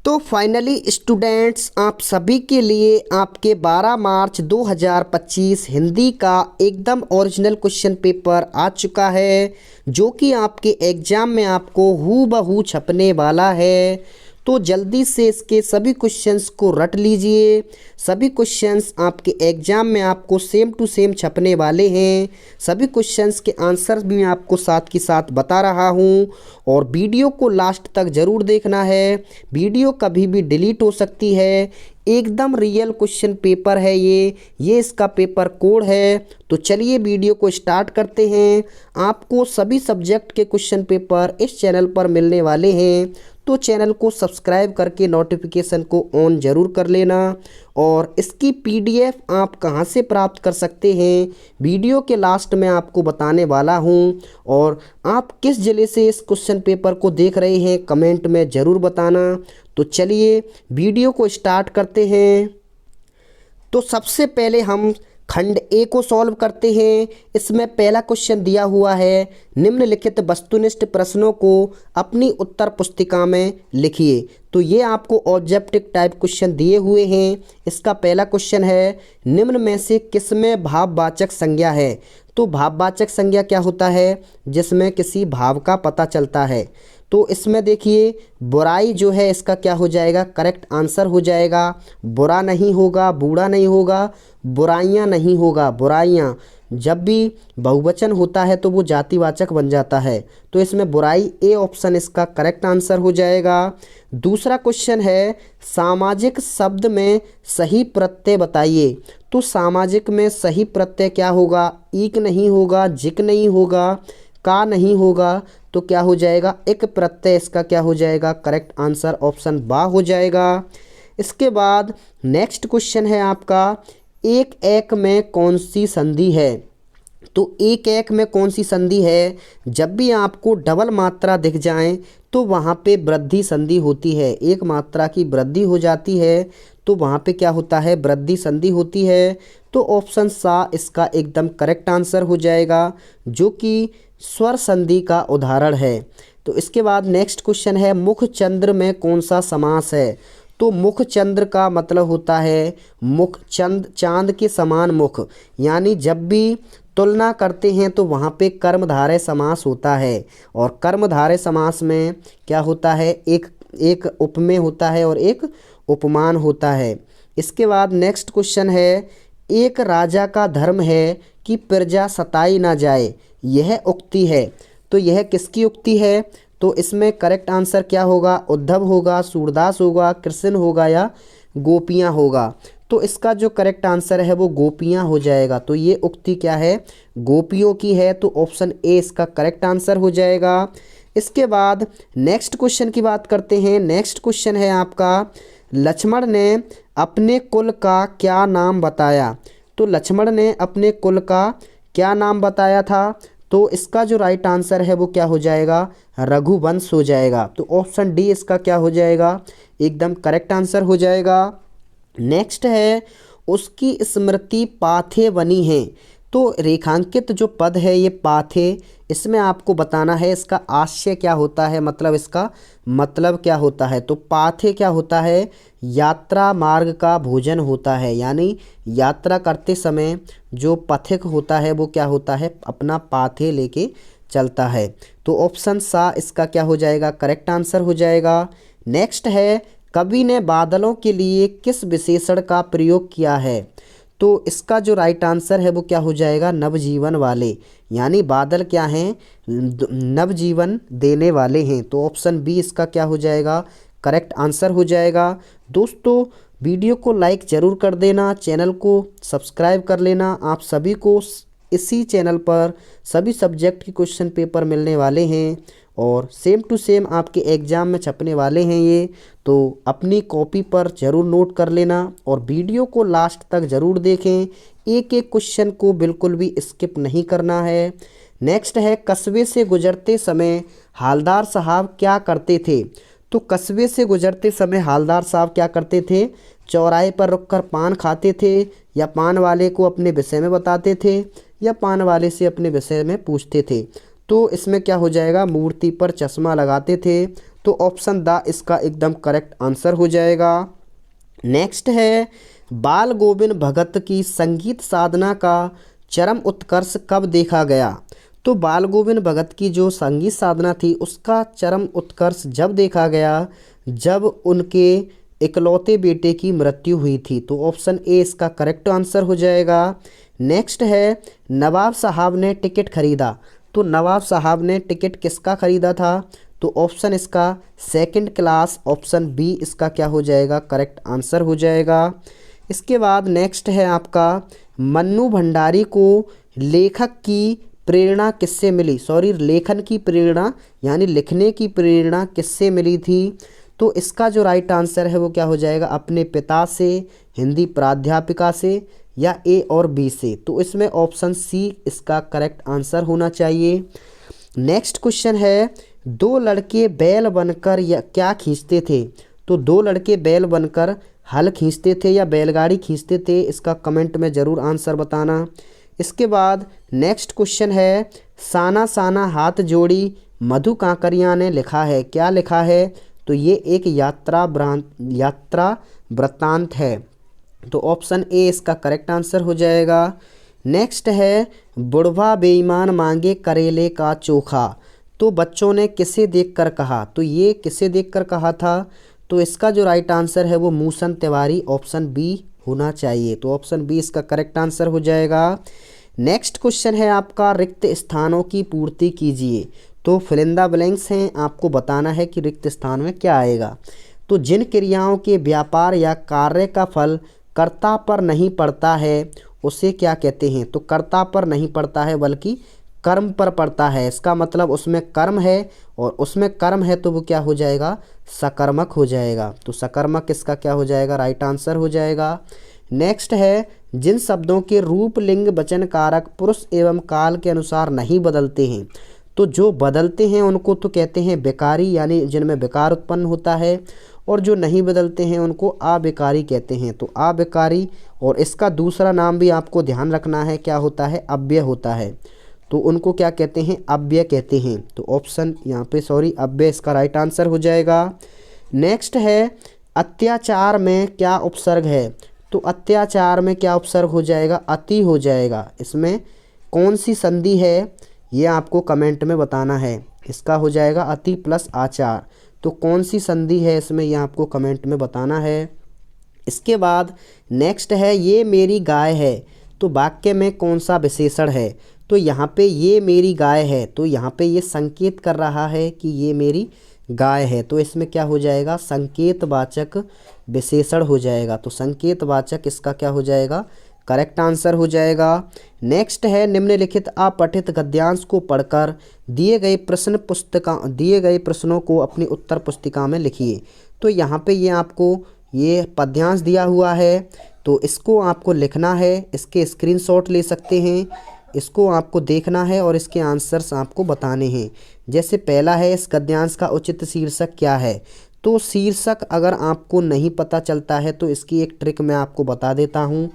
तो finally students, आप सभी के लिए आपके 12 मार्च 2025 हिंदी का एकदम ओरिजिनल क्वेश्चन पेपर आ चुका है, जो कि आपके एग्ज़ाम में आपको हूबहू छपने वाला है। तो जल्दी से इसके सभी क्वेश्चंस को रट लीजिए। सभी क्वेश्चंस आपके एग्ज़ाम में आपको सेम टू सेम छपने वाले हैं। सभी क्वेश्चंस के आंसर भी मैं आपको साथ के साथ बता रहा हूं, और वीडियो को लास्ट तक ज़रूर देखना है। वीडियो कभी भी डिलीट हो सकती है। एकदम रियल क्वेश्चन पेपर है ये इसका पेपर कोड है। तो चलिए वीडियो को स्टार्ट करते हैं। आपको सभी सब्जेक्ट के क्वेश्चन पेपर इस चैनल पर मिलने वाले हैं, तो चैनल को सब्सक्राइब करके नोटिफिकेशन को ऑन ज़रूर कर लेना। और इसकी पीडीएफ आप कहां से प्राप्त कर सकते हैं, वीडियो के लास्ट में आपको बताने वाला हूं। और आप किस ज़िले से इस क्वेश्चन पेपर को देख रहे हैं, कमेंट में ज़रूर बताना। तो चलिए वीडियो को स्टार्ट करते हैं। तो सबसे पहले हम खंड ए को सॉल्व करते हैं। इसमें पहला क्वेश्चन दिया हुआ है, निम्नलिखित वस्तुनिष्ठ प्रश्नों को अपनी उत्तर पुस्तिका में लिखिए। तो ये आपको ऑब्जेक्टिव टाइप क्वेश्चन दिए हुए हैं। इसका पहला क्वेश्चन है, निम्न में से किसमें भाववाचक संज्ञा है। तो भाववाचक संज्ञा क्या होता है, जिसमें किसी भाव का पता चलता है। तो इसमें देखिए, बुराई जो है इसका क्या हो जाएगा, करेक्ट आंसर हो जाएगा। बुरा नहीं होगा, बूढ़ा नहीं होगा, बुराइयां नहीं होगा। बुराइयां जब भी बहुवचन होता है तो वो जातिवाचक बन जाता है। तो इसमें बुराई, ए ऑप्शन इसका करेक्ट आंसर हो जाएगा। दूसरा क्वेश्चन है, सामाजिक शब्द में सही प्रत्यय बताइए। तो सामाजिक में सही प्रत्यय क्या होगा, ईक नहीं होगा, जिक नहीं होगा, का नहीं होगा, तो क्या हो जाएगा, एक प्रत्यय इसका क्या हो जाएगा, करेक्ट आंसर ऑप्शन बा हो जाएगा। इसके बाद नेक्स्ट क्वेश्चन है आपका, एक एक में कौन सी संधि है। तो एक एक में कौन सी संधि है, जब भी आपको डबल मात्रा दिख जाए तो वहाँ पे वृद्धि संधि होती है। एक मात्रा की वृद्धि हो जाती है तो वहाँ पे क्या होता है, वृद्धि संधि होती है। तो ऑप्शन सा इसका एकदम करेक्ट आंसर हो जाएगा, जो कि स्वर संधि का उदाहरण है। तो इसके बाद नेक्स्ट क्वेश्चन है, मुख चंद्र में कौन सा समास है। तो मुख चंद्र का मतलब होता है मुख चंद, चांद के समान मुख। यानी जब भी तुलना करते हैं तो वहाँ पे कर्मधारय समास होता है, और कर्मधारय समास में क्या होता है, एक उपमेय होता है और एक उपमान होता है। इसके बाद नेक्स्ट क्वेश्चन है, एक राजा का धर्म है कि प्रजा सताई ना जाए, यह उक्ति है। तो यह किसकी उक्ति है। तो इसमें करेक्ट आंसर क्या होगा, उद्धव होगा, सूरदास होगा, कृष्ण होगा, या गोपियाँ होगा। तो इसका जो करेक्ट आंसर है वो गोपियाँ हो जाएगा। तो ये उक्ति क्या है, गोपियों की है। तो ऑप्शन ए इसका करेक्ट आंसर हो जाएगा। इसके बाद नेक्स्ट क्वेश्चन की बात करते हैं। नेक्स्ट क्वेश्चन है आपका, लक्ष्मण ने अपने कुल का क्या नाम बताया। तो लक्ष्मण ने अपने कुल का क्या नाम बताया था। तो इसका जो राइट आंसर है वो क्या हो जाएगा, रघुवंश हो जाएगा। तो ऑप्शन डी इसका क्या हो जाएगा, एकदम करेक्ट आंसर हो जाएगा। नेक्स्ट है, उसकी स्मृति पाथे बनी है। तो रेखांकित जो पद है ये पाथे, इसमें आपको बताना है इसका आशय क्या होता है, मतलब इसका मतलब क्या होता है। तो पाथे क्या होता है, यात्रा मार्ग का भोजन होता है। यानी यात्रा करते समय जो पथिक होता है वो क्या होता है, अपना पाथे लेके चलता है। तो ऑप्शन सा इसका क्या हो जाएगा, करेक्ट आंसर हो जाएगा। नेक्स्ट है, कवि ने बादलों के लिए किस विशेषण का प्रयोग किया है। तो इसका जो राइट आंसर है वो क्या हो जाएगा, नवजीवन वाले। यानी बादल क्या हैं, नवजीवन देने वाले हैं। तो ऑप्शन बी इसका क्या हो जाएगा, करेक्ट आंसर हो जाएगा। दोस्तों, वीडियो को लाइक ज़रूर कर देना, चैनल को सब्सक्राइब कर लेना। आप सभी को इसी चैनल पर सभी सब्जेक्ट के क्वेश्चन पेपर मिलने वाले हैं, और सेम टू सेम आपके एग्ज़ाम में छपने वाले हैं ये। तो अपनी कॉपी पर ज़रूर नोट कर लेना, और वीडियो को लास्ट तक ज़रूर देखें। एक एक क्वेश्चन को बिल्कुल भी स्किप नहीं करना है। नेक्स्ट है, कस्बे से गुजरते समय हालदार साहब क्या करते थे। तो कस्बे से गुजरते समय हालदार साहब क्या करते थे, चौराहे पर रुककर पान खाते थे, या पान वाले को अपने विषय में बताते थे, या पान वाले से अपने विषय में पूछते थे। तो इसमें क्या हो जाएगा, मूर्ति पर चश्मा लगाते थे। तो ऑप्शन द इसका एकदम करेक्ट आंसर हो जाएगा। नेक्स्ट है, बाल गोविंद भगत की संगीत साधना का चरम उत्कर्ष कब देखा गया? तो बाल गोविंद भगत की जो संगीत साधना थी उसका चरम उत्कर्ष जब देखा गया जब उनके इकलौते बेटे की मृत्यु हुई थी। तो ऑप्शन ए इसका करेक्ट आंसर हो जाएगा। नेक्स्ट है, नवाब साहब ने टिकट खरीदा। तो नवाब साहब ने टिकट किसका खरीदा था? तो ऑप्शन इसका सेकंड क्लास, ऑप्शन बी इसका क्या हो जाएगा? करेक्ट आंसर हो जाएगा। इसके बाद नेक्स्ट है आपका, मन्नू भंडारी को लेखक की प्रेरणा किससे मिली? लेखन की प्रेरणा यानी लिखने की प्रेरणा किससे मिली थी? तो इसका जो राइट आंसर है वो क्या हो जाएगा? अपने पिता से, हिंदी प्राध्यापिका से, या ए और बी से। तो इसमें ऑप्शन सी इसका करेक्ट आंसर होना चाहिए। नेक्स्ट क्वेश्चन है, दो लड़के बैल बनकर या क्या खींचते थे? तो दो लड़के बैल बनकर हल खींचते थे या बैलगाड़ी खींचते थे? इसका कमेंट में ज़रूर आंसर बताना। इसके बाद नेक्स्ट क्वेश्चन है, साना साना हाथ जोड़ी मधु कांकरिया ने लिखा है, क्या लिखा है? तो ये एक यात्रा वृत्तांत है। तो ऑप्शन ए इसका करेक्ट आंसर हो जाएगा। नेक्स्ट है, बुढ़वा बेईमान मांगे करेले का चोखा। तो बच्चों ने किसे देखकर कहा? तो ये किसे देखकर कहा था? तो इसका जो राइट आंसर है वो मूसन तिवारी, ऑप्शन बी होना चाहिए। तो ऑप्शन बी इसका करेक्ट आंसर हो जाएगा। नेक्स्ट क्वेश्चन है आपका, रिक्त स्थानों की पूर्ति कीजिए। तो फिल इन द ब्लैंक्स हैं, आपको बताना है कि रिक्त स्थान में क्या आएगा। तो जिन क्रियाओं के व्यापार या कार्य का फल कर्ता पर नहीं पड़ता है उसे क्या कहते हैं? तो कर्ता पर नहीं पड़ता है बल्कि कर्म पर पड़ता है। इसका मतलब उसमें कर्म है और उसमें कर्म है तो वो क्या हो जाएगा? सकर्मक हो जाएगा। तो सकर्मक इसका क्या हो जाएगा? राइट आंसर हो जाएगा। नेक्स्ट है, जिन शब्दों के रूप लिंग वचन कारक पुरुष एवं काल के अनुसार नहीं बदलते हैं। तो जो बदलते हैं उनको तो कहते हैं विकारी, यानी जिनमें विकार उत्पन्न होता है, और जो नहीं बदलते हैं उनको अविकारी कहते हैं। तो अविकारी, और इसका दूसरा नाम भी आपको ध्यान रखना है, क्या होता है? अव्यय होता है। तो उनको क्या कहते हैं? अव्यय कहते हैं। तो ऑप्शन यहाँ पे अव्यय इसका राइट आंसर हो जाएगा। नेक्स्ट है, अत्याचार में क्या उपसर्ग है? तो अत्याचार में क्या उपसर्ग हो जाएगा? अति हो जाएगा। इसमें कौन सी संधि है ये आपको कमेंट में बताना है। इसका हो जाएगा अति प्लस आचार। तो कौन सी संधि है इसमें, ये आपको कमेंट में बताना है। इसके बाद नेक्स्ट है, ये मेरी गाय है। तो वाक्य में कौन सा विशेषण है? तो यहाँ पे ये मेरी गाय है, तो यहाँ पे ये संकेत कर रहा है कि ये मेरी गाय है। तो इसमें क्या हो जाएगा? संकेतवाचक विशेषण हो जाएगा। तो संकेतवाचक इसका क्या हो जाएगा? करेक्ट आंसर हो जाएगा। नेक्स्ट है, निम्नलिखित अपठित गद्यांश को पढ़कर दिए गए प्रश्नों को अपनी उत्तर पुस्तिका में लिखिए। तो यहाँ पे ये आपको ये पद्यांश दिया हुआ है, तो इसको आपको लिखना है। इसके स्क्रीनशॉट ले सकते हैं, इसको आपको देखना है और इसके आंसर्स आपको बताने हैं। जैसे पहला है, इस गद्यांश का उचित शीर्षक क्या है? तो शीर्षक अगर आपको नहीं पता चलता है तो इसकी एक ट्रिक मैं आपको बता देता हूँ।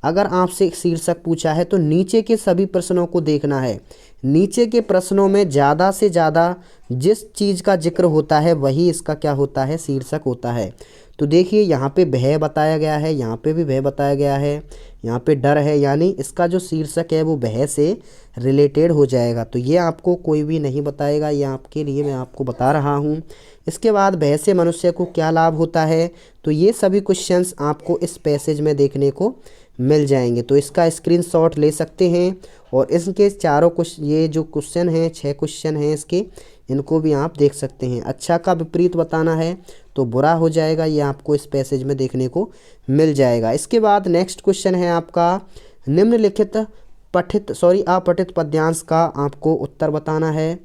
अगर आपसे शीर्षक पूछा है तो नीचे के सभी प्रश्नों को देखना है। नीचे के प्रश्नों में ज़्यादा से ज़्यादा जिस चीज़ का जिक्र होता है वही इसका क्या होता है? शीर्षक होता है। तो देखिए यहाँ पे भय बताया गया है, यहाँ पे भी भय बताया गया है, यहाँ पे डर है, यानी इसका जो शीर्षक है वो भय से रिलेटेड हो जाएगा। तो ये आपको कोई भी नहीं बताएगा, ये आपके लिए मैं आपको बता रहा हूँ। इसके बाद भय से मनुष्य को क्या लाभ होता है? तो ये सभी क्वेश्चंस आपको इस पैसेज में देखने को मिल जाएंगे। तो इसका स्क्रीनशॉट ले सकते हैं और इसके चारों ये जो क्वेश्चन हैं, 6 क्वेश्चन हैं इसके, इनको भी आप देख सकते हैं। अच्छा का विपरीत बताना है तो बुरा हो जाएगा, ये आपको इस पैसेज में देखने को मिल जाएगा। इसके बाद नेक्स्ट क्वेश्चन है आपका, निम्नलिखित अपठित पद्यांश का आपको उत्तर बताना है।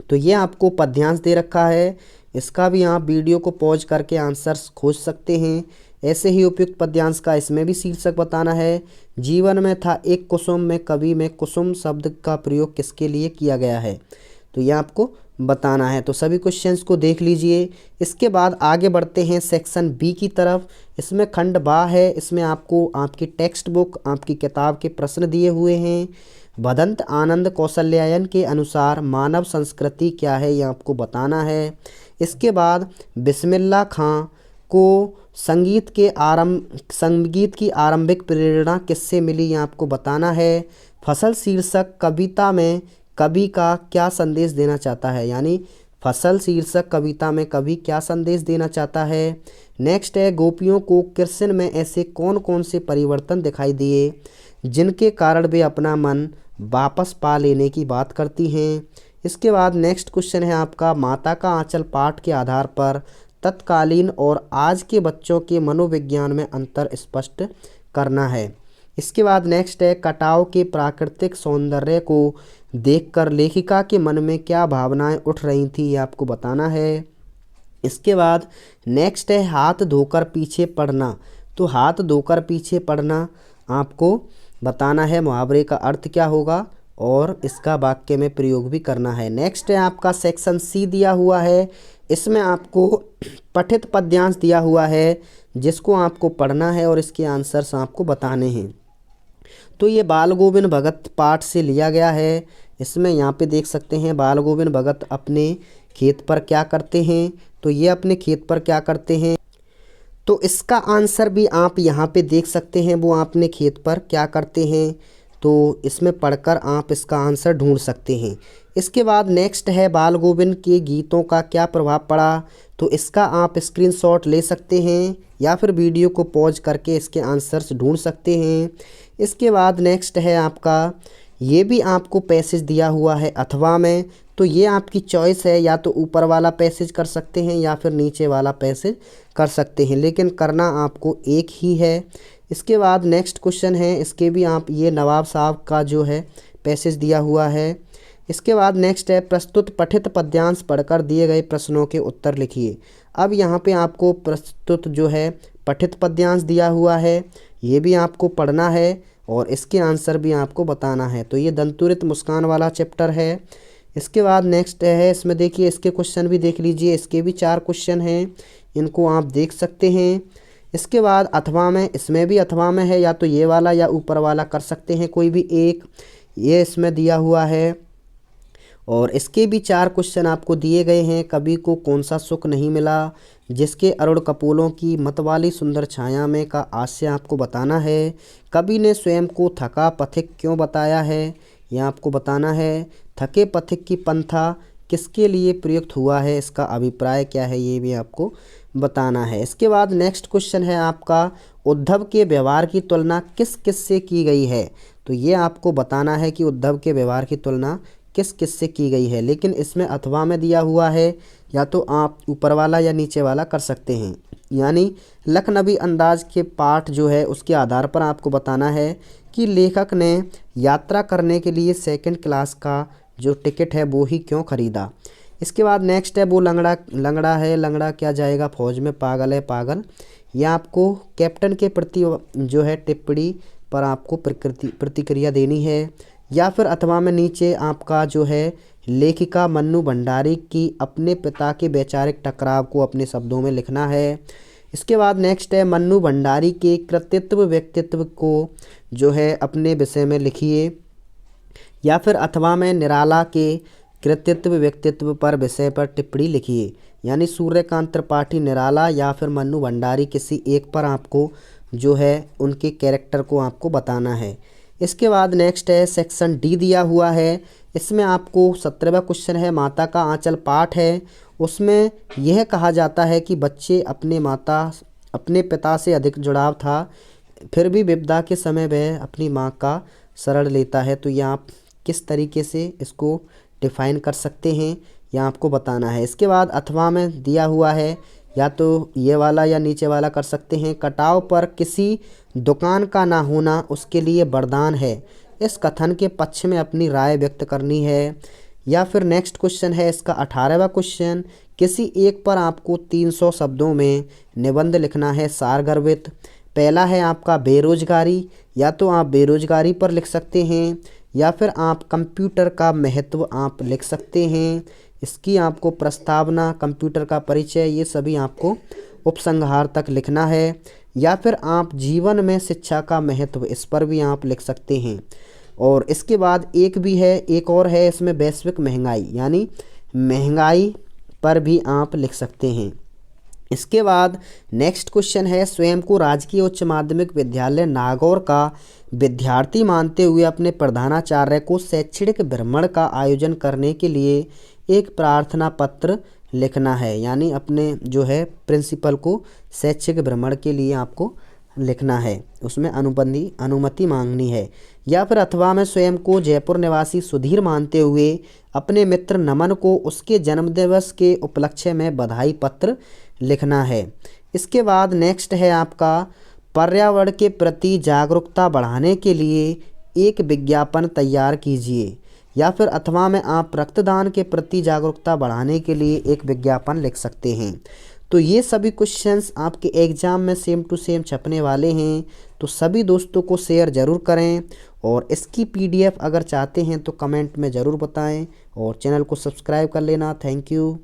तो ये आपको पद्यांश दे रखा है, इसका भी आप वीडियो को पॉज करके आंसर्स खोज सकते हैं। ऐसे ही उपयुक्त पद्यांश का इसमें भी शीर्षक बताना है। जीवन में था एक कुसुम में कवि में कुसुम शब्द का प्रयोग किसके लिए किया गया है? तो ये आपको बताना है। तो सभी क्वेश्चंस को देख लीजिए। इसके बाद आगे बढ़ते हैं सेक्शन बी की तरफ। इसमें खंड बा है, इसमें आपको आपकी टेक्स्ट बुक, आपकी किताब के प्रश्न दिए हुए हैं। भदंत आनंद कौशल्यायन के अनुसार मानव संस्कृति क्या है, ये आपको बताना है। इसके बाद बिस्मिल्लाह खां को संगीत की आरंभिक प्रेरणा किससे मिली, ये आपको बताना है। फसल शीर्षक कविता में कवि का क्या संदेश देना चाहता है, यानी फसल शीर्षक कविता में कवि क्या संदेश देना चाहता है। नेक्स्ट है गोपियों को कृष्ण में ऐसे कौन कौन से परिवर्तन दिखाई दिए जिनके कारण वे अपना मन वापस पा लेने की बात करती हैं। इसके बाद नेक्स्ट क्वेश्चन है आपका माता का आंचल पाठ के आधार पर तत्कालीन और आज के बच्चों के मनोविज्ञान में अंतर स्पष्ट करना है। इसके बाद नेक्स्ट है कटाव के प्राकृतिक सौंदर्य को देखकर लेखिका के मन में क्या भावनाएं उठ रही थी, ये आपको बताना है। इसके बाद नेक्स्ट है हाथ धोकर पीछे पड़ना। तो हाथ धोकर पीछे पड़ना आपको बताना है मुहावरे का अर्थ क्या होगा और इसका वाक्य में प्रयोग भी करना है। नेक्स्ट है आपका सेक्शन सी दिया हुआ है, इसमें आपको पठित पद्यांश दिया हुआ है जिसको आपको पढ़ना है और इसके आंसर्स आपको बताने हैं। तो ये बाल गोविंद भगत पाठ से लिया गया है। इसमें यहाँ पे देख सकते हैं बाल गोविंद भगत अपने खेत पर क्या करते हैं, तो ये अपने खेत पर क्या करते हैं, तो इसका आंसर भी आप यहाँ पे देख सकते हैं, वो अपने खेत पर क्या करते हैं। तो इसमें पढ़कर आप इसका आंसर ढूंढ सकते हैं। इसके बाद नेक्स्ट है बाल गोविंद के गीतों का क्या प्रभाव पड़ा, तो इसका आप स्क्रीनशॉट ले सकते हैं या फिर वीडियो को पॉज करके इसके आंसर्स ढूंढ सकते हैं। इसके बाद नेक्स्ट है आपका ये भी आपको पैसेज दिया हुआ है अथवा में, तो ये आपकी चॉइस है, या तो ऊपर वाला पैसेज कर सकते हैं या फिर नीचे वाला पैसेज कर सकते हैं, लेकिन करना आपको एक ही है। इसके बाद नेक्स्ट क्वेश्चन है, इसके भी आप ये नवाब साहब का जो है पैसेज दिया हुआ है। इसके बाद नेक्स्ट है प्रस्तुत पठित पद्यांश पढ़कर दिए गए प्रश्नों के उत्तर लिखिए। अब यहाँ पे आपको प्रस्तुत जो है पठित पद्यांश दिया हुआ है, ये भी आपको पढ़ना है और इसके आंसर भी आपको बताना है। तो ये दंतुरित मुस्कान वाला चैप्टर है। इसके बाद नेक्स्ट है, इसमें देखिए इसके क्वेश्चन भी देख लीजिए, इसके भी 4 क्वेश्चन हैं, इनको आप देख सकते हैं। इसके बाद अथवा में, इसमें भी अथवा में है, या तो ये वाला या ऊपर वाला कर सकते हैं कोई भी एक, ये इसमें दिया हुआ है। और इसके भी 4 क्वेश्चन आपको दिए गए हैं। कवि को कौन सा सुख नहीं मिला जिसके अरुण कपोलों की मतवाली सुंदर छाया में का आशय आपको बताना है। कवि ने स्वयं को थका पथिक क्यों बताया है, यह आपको बताना है। थके पथिक की पंथा किसके लिए प्रयुक्त हुआ है, इसका अभिप्राय क्या है, ये भी आपको बताना है। इसके बाद नेक्स्ट क्वेश्चन है आपका उद्धव के व्यवहार की तुलना किस किस से की गई है, तो ये आपको बताना है कि उद्धव के व्यवहार की तुलना किस किस से की गई है, लेकिन इसमें अथवा में दिया हुआ है, या तो आप ऊपर वाला या नीचे वाला कर सकते हैं। यानी लखनवी अंदाज के पाठ जो है उसके आधार पर आपको बताना है कि लेखक ने यात्रा करने के लिए 2nd क्लास का जो टिकट है वो ही क्यों खरीदा। इसके बाद नेक्स्ट है वो लंगड़ा है, लंगड़ा क्या जाएगा फौज में, पागल है पागल। यह आपको कैप्टन के प्रति जो है टिप्पणी पर आपको प्रतिक्रिया देनी है। या फिर अथवा में नीचे आपका जो है लेखिका मन्नू भंडारी की अपने पिता के वैचारिक टकराव को अपने शब्दों में लिखना है। इसके बाद नेक्स्ट है मन्नू भंडारी के कृतित्व व्यक्तित्व को जो है अपने विषय में लिखिए। या फिर अथवा में निराला के कृतित्व व्यक्तित्व पर विषय पर टिप्पणी लिखिए। यानी सूर्यकांत त्रिपाठी निराला या फिर मन्नू भंडारी, किसी एक पर आपको जो है उनके कैरेक्टर को आपको बताना है। इसके बाद नेक्स्ट है सेक्शन डी दिया हुआ है, इसमें आपको 17वां क्वेश्चन है माता का आंचल पाठ है। उसमें यह कहा जाता है कि बच्चे अपने पिता से अधिक जुड़ाव था, फिर भी विपदा के समय वह अपनी माँ का शरण लेता है। तो ये आप किस तरीके से इसको डिफाइन कर सकते हैं, यह आपको बताना है। इसके बाद अथवा में दिया हुआ है, या तो ये वाला या नीचे वाला कर सकते हैं। कटाव पर किसी दुकान का ना होना उसके लिए वरदान है, इस कथन के पक्ष में अपनी राय व्यक्त करनी है। या फिर नेक्स्ट क्वेश्चन है इसका 18वां क्वेश्चन, किसी एक पर आपको 300 शब्दों में निबंध लिखना है सारगर्भित। पहला है आपका बेरोजगारी, या तो आप बेरोजगारी पर लिख सकते हैं, या फिर आप कंप्यूटर का महत्व आप लिख सकते हैं। इसकी आपको प्रस्तावना, कंप्यूटर का परिचय, ये सभी आपको उपसंहार तक लिखना है। या फिर आप जीवन में शिक्षा का महत्व, इस पर भी आप लिख सकते हैं। और इसके बाद एक और है इसमें वैश्विक महंगाई, यानी महंगाई पर भी आप लिख सकते हैं। इसके बाद नेक्स्ट क्वेश्चन है, स्वयं को राजकीय उच्च माध्यमिक विद्यालय नागौर का विद्यार्थी मानते हुए अपने प्रधानाचार्य को शैक्षणिक भ्रमण का आयोजन करने के लिए एक प्रार्थना पत्र लिखना है। यानी अपने जो है प्रिंसिपल को शैक्षिक भ्रमण के लिए आपको लिखना है, उसमें अनुमति मांगनी है। या फिर अथवा में स्वयं को जयपुर निवासी सुधीर मानते हुए अपने मित्र नमन को उसके जन्मदिवस के उपलक्ष्य में बधाई पत्र लिखना है। इसके बाद नेक्स्ट है आपका, पर्यावरण के प्रति जागरूकता बढ़ाने के लिए एक विज्ञापन तैयार कीजिए। या फिर अथवा में आप रक्तदान के प्रति जागरूकता बढ़ाने के लिए एक विज्ञापन लिख सकते हैं। तो ये सभी क्वेश्चंस आपके एग्ज़ाम में सेम टू सेम छपने वाले हैं, तो सभी दोस्तों को शेयर ज़रूर करें और इसकी PDF अगर चाहते हैं तो कमेंट में ज़रूर बताएं और चैनल को सब्सक्राइब कर लेना। Thank you.